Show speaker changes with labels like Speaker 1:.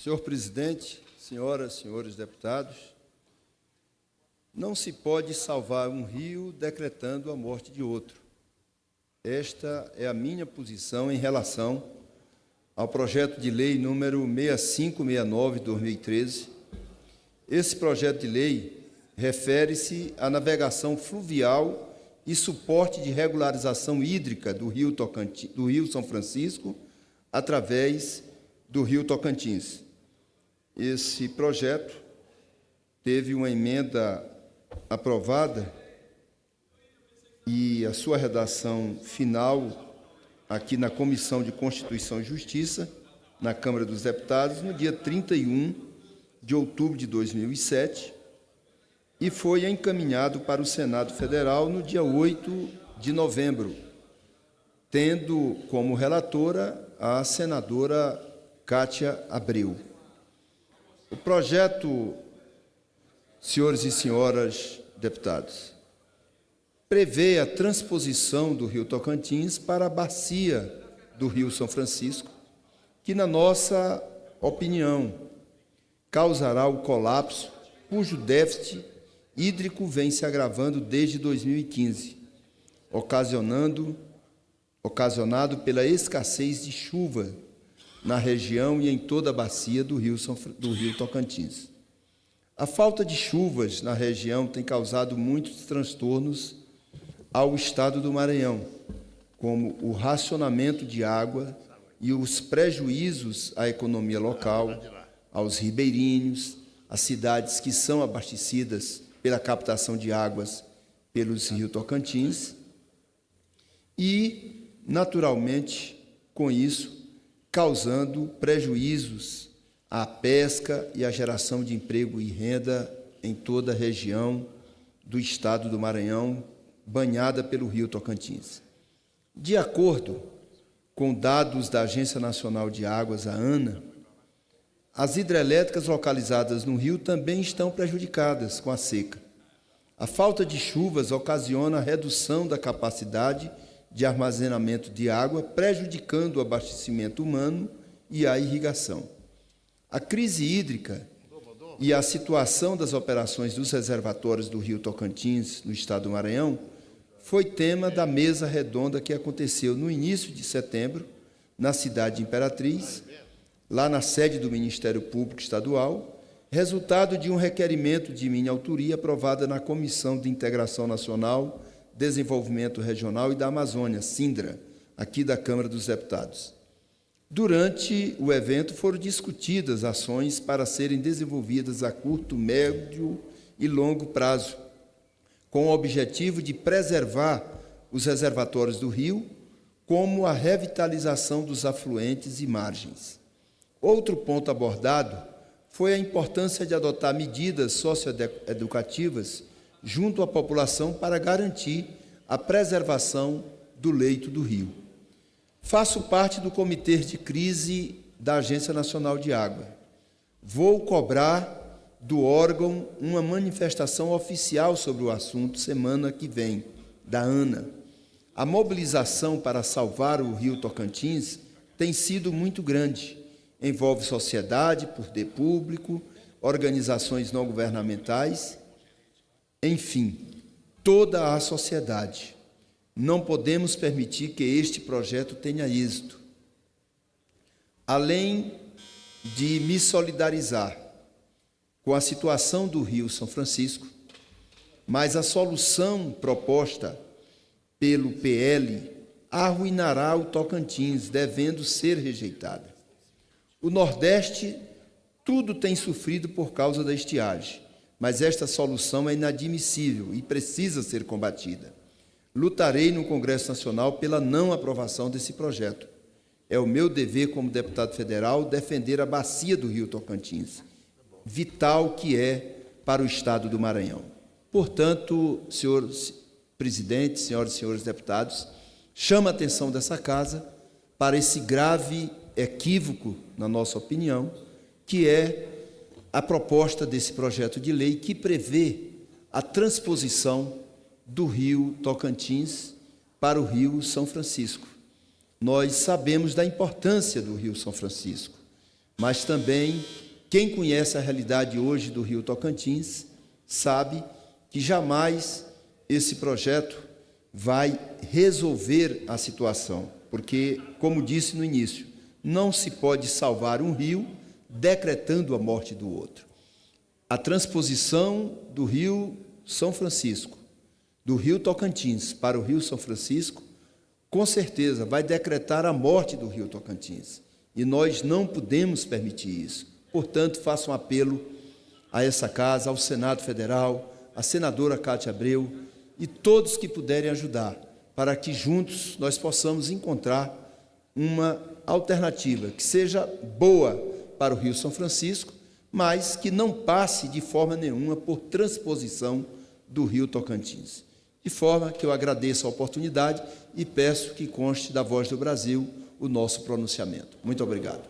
Speaker 1: Senhor presidente, senhoras e senhores deputados, não se pode salvar um rio decretando a morte de outro. Esta é a minha posição em relação ao projeto de lei número 6569 de 2013. Esse projeto de lei refere-se à navegação fluvial e suporte de regularização hídrica do rio São Francisco através do rio Tocantins. Esse projeto teve uma emenda aprovada e a sua redação final aqui na Comissão de Constituição e Justiça, na Câmara dos Deputados, no dia 31 de outubro de 2007, e foi encaminhado para o Senado Federal no dia 8 de novembro, tendo como relatora a senadora Cátia Abreu. O projeto, senhores e senhoras deputados, prevê a transposição do rio Tocantins para a bacia do rio São Francisco, que, na nossa opinião, causará o colapso, cujo déficit hídrico vem se agravando desde 2015, ocasionado pela escassez de chuva na região e em toda a bacia do rio Tocantins. A falta de chuvas na região tem causado muitos transtornos ao estado do Maranhão, como o racionamento de água e os prejuízos à economia local, aos ribeirinhos, às cidades que são abastecidas pela captação de águas pelos rios Tocantins e, naturalmente, com isso, causando prejuízos à pesca e à geração de emprego e renda em toda a região do estado do Maranhão, banhada pelo rio Tocantins. De acordo com dados da Agência Nacional de Águas, a ANA, as hidrelétricas localizadas no rio também estão prejudicadas com a seca. A falta de chuvas ocasiona a redução da capacidade de armazenamento de água, prejudicando o abastecimento humano e a irrigação. A crise hídrica e a situação das operações dos reservatórios do rio Tocantins, no estado do Maranhão, foi tema da mesa redonda que aconteceu no início de setembro, na cidade de Imperatriz, lá na sede do Ministério Público Estadual, resultado de um requerimento de minha autoria aprovada na Comissão de Integração Nacional, Desenvolvimento Regional e da Amazônia, SINDRA, aqui da Câmara dos Deputados. Durante o evento foram discutidas ações para serem desenvolvidas a curto, médio e longo prazo, com o objetivo de preservar os reservatórios do rio, como a revitalização dos afluentes e margens. Outro ponto abordado foi a importância de adotar medidas socioeducativas junto à população para garantir a preservação do leito do rio. Faço parte do Comitê de Crise da Agência Nacional de Água. Vou cobrar do órgão uma manifestação oficial sobre o assunto semana que vem, da ANA. A mobilização para salvar o rio Tocantins tem sido muito grande. Envolve sociedade, poder público, organizações não governamentais, enfim, toda a sociedade. Não podemos permitir que este projeto tenha êxito. Além de me solidarizar com a situação do rio São Francisco, mas a solução proposta pelo PL arruinará o Tocantins, devendo ser rejeitada. O Nordeste, tudo tem sofrido por causa da estiagem, mas esta solução é inadmissível e precisa ser combatida. Lutarei no Congresso Nacional pela não aprovação desse projeto. É o meu dever como deputado federal defender a bacia do rio Tocantins, vital que é para o estado do Maranhão. Portanto, senhor presidente, senhoras e senhores deputados, chama a atenção dessa casa para esse grave equívoco, na nossa opinião, que é a proposta desse projeto de lei que prevê a transposição do rio Tocantins para o rio São Francisco. Nós sabemos da importância do rio São Francisco. mas também quem conhece a realidade hoje do Rio Tocantins sabe que jamais esse projeto vai resolver a situação, porque, como disse no início, não se pode salvar um rio decretando a morte do outro. A transposição do Rio São Francisco, do Rio Tocantins para o Rio São Francisco, com certeza vai decretar a morte do Rio Tocantins. E nós não podemos permitir isso. Portanto, faço um apelo a essa casa, ao Senado Federal, à senadora Cátia Abreu e todos que puderem ajudar, para que juntos nós possamos encontrar uma alternativa que seja boa para o Rio São Francisco, mas que não passe de forma nenhuma por transposição do Rio Tocantins. De forma que eu agradeço a oportunidade e peço que conste da Voz do Brasil o nosso pronunciamento. Muito obrigado.